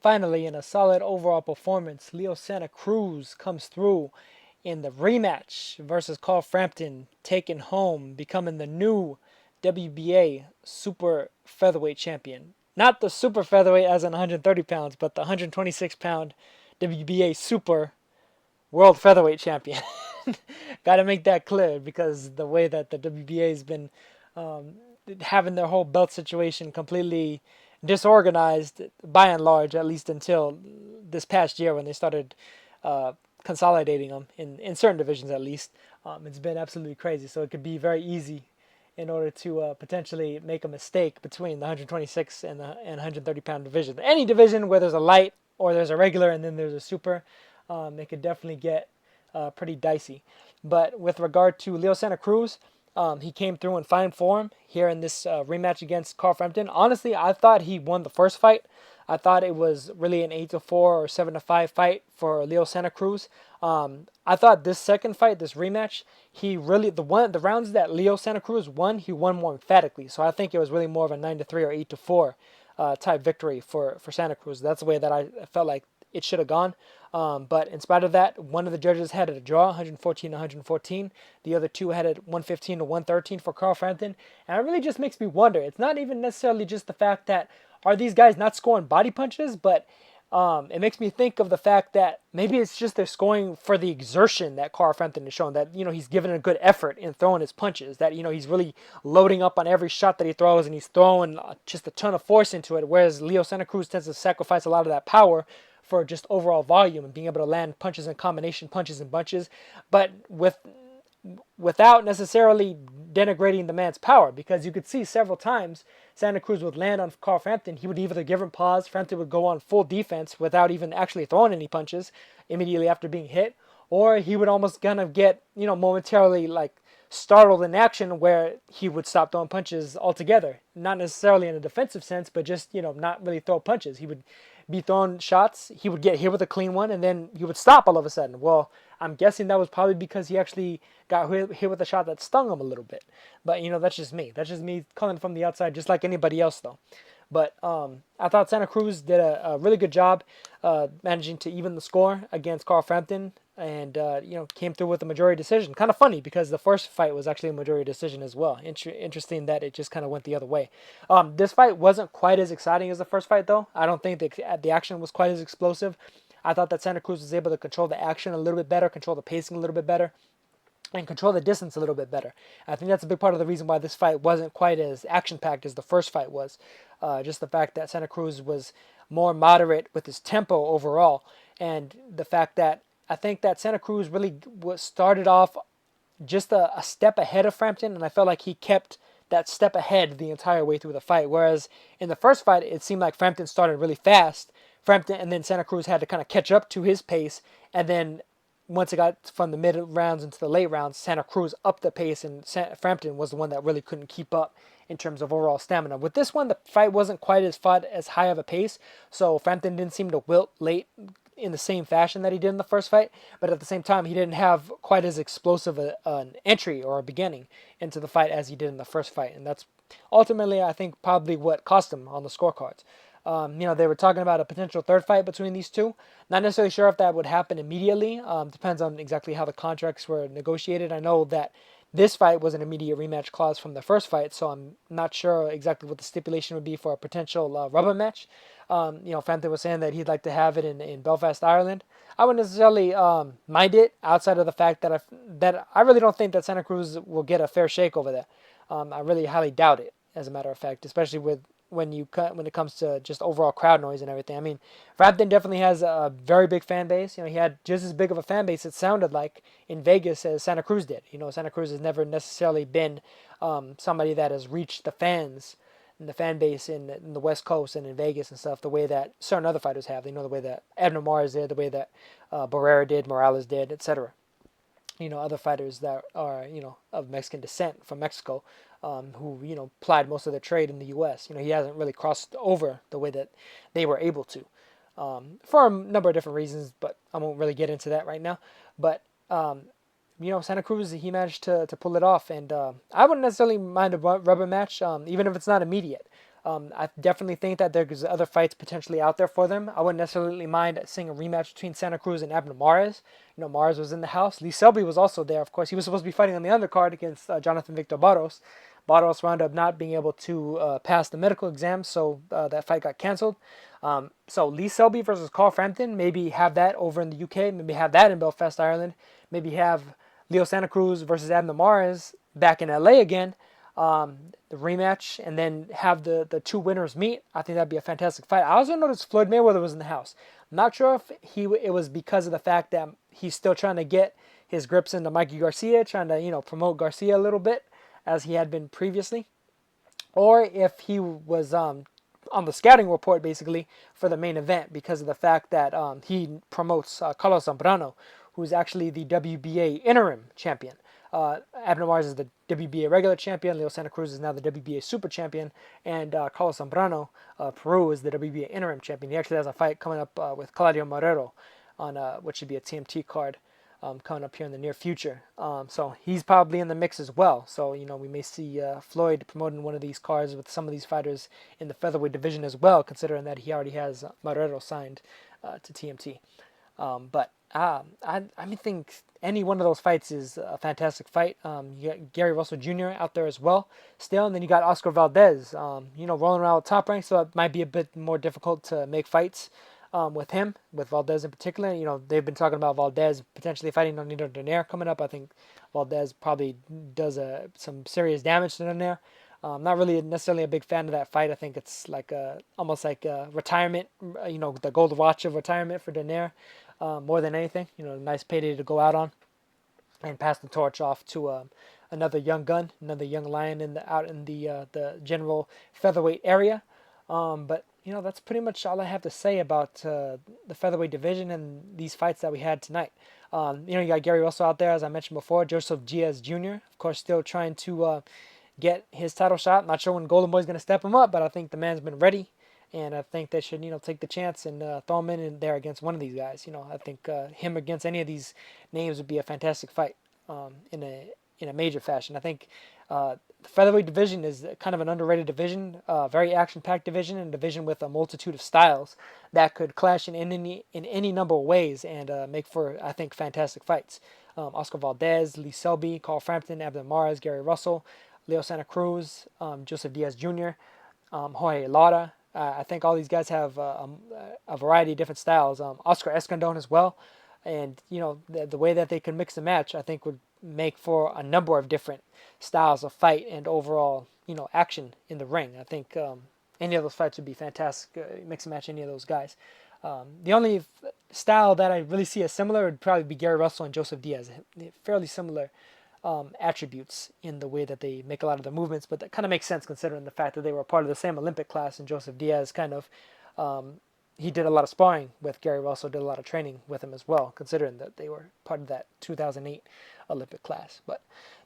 Finally, in a solid overall performance, Leo Santa Cruz comes through in the rematch versus Carl Frampton, taking home, becoming the new WBA Super Featherweight Champion. Not the Super Featherweight as in 130 pounds, but the 126-pound WBA Super World Featherweight Champion. Got to make that clear because the way that the WBA has been um, having their whole belt situation completely disorganized by and large, at least until this past year when they started uh, consolidating them in certain divisions at least. It's been absolutely crazy. So it could be very easy in order to potentially make a mistake between the 126 and 130 pound division. Any division where there's a light or there's a regular and then there's a super, it could definitely get pretty dicey. But with regard to Leo Santa Cruz, he came through in fine form here in this rematch against Carl Frampton. Honestly, I thought he won the first fight. I thought it was really an 8-4 or 7-5 fight for Leo Santa Cruz. I thought this second fight, this rematch, he really the rounds that Leo Santa Cruz won, he won more emphatically. So I think it was really more of a 9-3 or 8-4 type victory for Santa Cruz. That's the way that I felt like it should have gone. But in spite of that, one of the judges had it a draw, 114-114. The other two had it 115-113 for Carl Frampton. And it really just makes me wonder. It's not even necessarily just the fact that are these guys not scoring body punches, but it makes me think of the fact that maybe it's just they're scoring for the exertion that Carl Frampton has shown, that, he's given a good effort in throwing his punches, that, he's really loading up on every shot that he throws and he's throwing just a ton of force into it, whereas Leo Santa Cruz tends to sacrifice a lot of that power for just overall volume and being able to land punches and combination punches and bunches, but without necessarily denigrating the man's power, because you could see several times Santa Cruz would land on Carl Frampton. He would either give him pause, Frampton would go on full defense without even actually throwing any punches immediately after being hit, or he would almost kind of get, momentarily like startled in action where he would stop throwing punches altogether. Not necessarily in a defensive sense, but just, not really throw punches. He would be throwing shots, he would get hit with a clean one, and then he would stop all of a sudden. Well, I'm guessing that was probably because he actually got hit with a shot that stung him a little bit. But, that's just me. That's just me coming from the outside, just like anybody else, though. But I thought Santa Cruz did a really good job managing to even the score against Carl Frampton, and came through with a majority decision. Kind of funny because the first fight was actually a majority decision as well. Interesting that it just kind of went the other way. This fight wasn't quite as exciting as the first fight, though. I don't think the action was quite as explosive. I thought that Santa Cruz was able to control the action a little bit better, control the pacing a little bit better, and control the distance a little bit better. I think that's a big part of the reason why this fight wasn't quite as action-packed as the first fight was. Just the fact that Santa Cruz was more moderate with his tempo overall, and the fact that I think that Santa Cruz really started off just a step ahead of Frampton, and I felt like he kept that step ahead the entire way through the fight. Whereas in the first fight, it seemed like Frampton started really fast, and then Santa Cruz had to kind of catch up to his pace, and then once it got from the mid rounds into the late rounds, Santa Cruz upped the pace, and Frampton was the one that really couldn't keep up in terms of overall stamina. With this one, the fight wasn't quite as high of a pace, so Frampton didn't seem to wilt late in the same fashion that he did in the first fight, but at the same time, he didn't have quite as explosive an entry or a beginning into the fight as he did in the first fight, and that's ultimately, I think, probably what cost him on the scorecards. They were talking about a potential third fight between these two. Not necessarily sure if that would happen immediately. Depends on exactly how the contracts were negotiated. I know that this fight was an immediate rematch clause from the first fight, so I'm not sure exactly what the stipulation would be for a potential rubber match. Frampton was saying that he'd like to have it in Belfast, Ireland. I wouldn't necessarily mind it outside of the fact that I really don't think that Santa Cruz will get a fair shake over there. I really highly doubt it, as a matter of fact, especially when it comes to just overall crowd noise and everything. I mean, Frampton definitely has a very big fan base. He had just as big of a fan base, it sounded like, in Vegas as Santa Cruz did. Santa Cruz has never necessarily been somebody that has reached the fans and the fan base in the West Coast and in Vegas and stuff the way that certain other fighters have. The way that Abner Mares did, the way that Barrera did, Morales did, etc. Other fighters that are, of Mexican descent from Mexico, who, plied most of their trade in the U.S. He hasn't really crossed over the way that they were able to, for a number of different reasons, but I won't really get into that right now. But, Santa Cruz, he managed to pull it off, and I wouldn't necessarily mind a rubber match, even if it's not immediate. I definitely think that there's other fights potentially out there for them. I wouldn't necessarily mind seeing a rematch between Santa Cruz and Abner Mares. Mares was in the house. Lee Selby was also there, of course. He was supposed to be fighting on the undercard against Jonathan Victor Barros. Barros wound up not being able to pass the medical exam, so that fight got canceled. So Lee Selby versus Carl Frampton, maybe have that over in the UK, maybe have that in Belfast, Ireland, maybe have Leo Santa Cruz versus Abner Mares back in LA again, the rematch, and then have the two winners meet. I think that'd be a fantastic fight. I also noticed Floyd Mayweather was in the house. I'm not sure if it was because of the fact that he's still trying to get his grips into Mikey Garcia, trying to promote Garcia a little bit as he had been previously, or if he was on the scouting report basically for the main event because of the fact that he promotes Carlos Zambrano, who's actually the WBA interim champion. Abner Mares is the WBA regular champion. Leo Santa Cruz is now the WBA super champion. And Carlos Zambrano, Peru, is the WBA interim champion. He actually has a fight coming up with Claudio Marrero on what should be a TMT card coming up here in the near future. So he's probably in the mix as well. So, we may see Floyd promoting one of these cards with some of these fighters in the featherweight division as well, considering that he already has Marrero signed to TMT. But I think any one of those fights is a fantastic fight. You got Gary Russell Jr. out there as well still, and then you got Oscar Valdez, rolling around with top rank, so it might be a bit more difficult to make fights with him, with Valdez in particular. They've been talking about Valdez potentially fighting Nonito Donaire coming up. I think Valdez probably does some serious damage to Donaire. Not really necessarily a big fan of that fight. I think it's like almost like a retirement, the gold watch of retirement for Donaire, more than anything. A nice payday to go out on and pass the torch off to another young gun, another young lion out in the general featherweight area. But that's pretty much all I have to say about the featherweight division and these fights that we had tonight. You got Gary Russell out there, as I mentioned before. Joseph Diaz Jr., of course, still trying to get his title shot. Not sure when Golden Boy's going to step him up, but I think the man's been ready, and I think they should take the chance and throw him in there against one of these guys. I think him against any of these names would be a fantastic fight in a major fashion. I think the featherweight division is kind of an underrated division, very action-packed division, and a division with a multitude of styles that could clash in any number of ways and make for, I think, fantastic fights. Oscar Valdez, Lee Selby, Carl Frampton, Abner Mares, Gary Russell, Leo Santa Cruz, Joseph Diaz Jr., Jorge Lara. I think all these guys have a variety of different styles. Oscar Escandon as well. And, the way that they could mix the match, I think, would make for a number of different styles of fight and overall, action in the ring. I think any of those fights would be fantastic. Mix and match any of those guys. The only style that I really see as similar would probably be Gary Russell and Joseph Diaz. Fairly similar attributes in the way that they make a lot of the movements, but that kind of makes sense considering the fact that they were part of the same Olympic class, and Joseph Diaz kind of he did a lot of sparring with Gary Russell, did a lot of training with him as well, considering that they were part of that 2008 Olympic class. But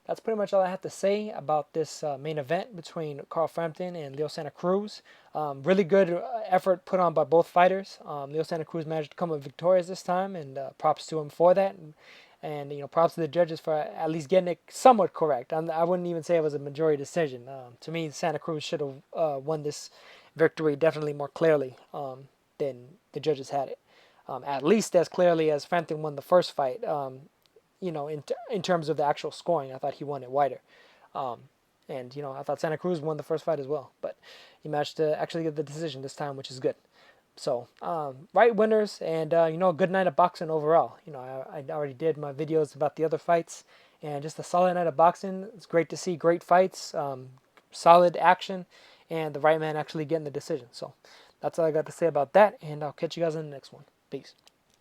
that's pretty much all I have to say about this main event between Carl Frampton and Leo Santa Cruz. Really good effort put on by both fighters. Leo Santa Cruz managed to come up victorious this time, and props to him for that. And props to the judges for at least getting it somewhat correct. I wouldn't even say it was a majority decision. To me, Santa Cruz should have won this victory definitely more clearly than the judges had it. At least as clearly as Frampton won the first fight. In terms of the actual scoring, I thought he won it wider. And I thought Santa Cruz won the first fight as well. But he managed to actually get the decision this time, which is good. So, right winners, and a good night of boxing overall. I already did my videos about the other fights, and just a solid night of boxing. It's great to see great fights, solid action, and the right man actually getting the decision. So, that's all I got to say about that, and I'll catch you guys in the next one. Peace.